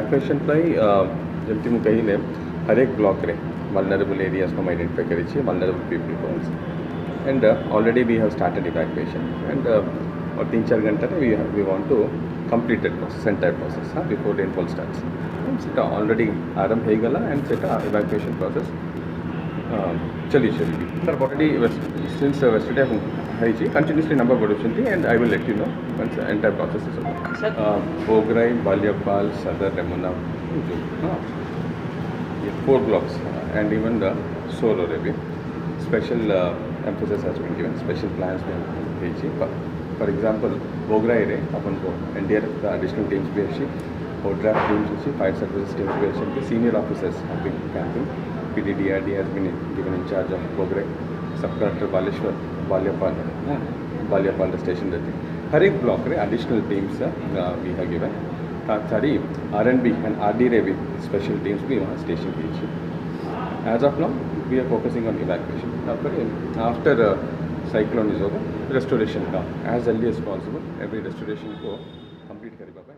इवाक्युएशन जमती मुझे कही हर एक ब्लॉक रे वल्नरेबल एरियाज को आइडेंटिफाई करी वल्नरेबल पीपल को and already we have started evacuation and और 3-4 घंटे we want to complete that process entire process before rainfall starts सेटा ऑलरेडी आरंभ हो गला एंड सेटा इवाक्युएशन प्रोसेस चली सर ऑलरेडी सिंस वेस्टरडे है कंटिन्यूसली नंबर बढ़ुंट and I will let you know once entire process is over Bhograi Baliapal Sadar Remuna ये 4 blocks and even the solo review special emphasis has been given, special plans been given. For example बोगराई रे अपन को NDRF का additional teams भी अच्छी और draft teams अच्छी fire services teams भी अच्छी senior officers have been camping. PDDRD has been given in charge of बोगराई. सब कलेक्टर बालेश्वर बालियापाल स्टेशन रहती हर एक ब्लॉक रे additional teams we have given. सारी R&B and RD रे भी special teams भी वहाँ स्टेशन की as of now we are focusing on evacuation. After cyclone is over restoration का as early as possible every restoration को complete करेगा.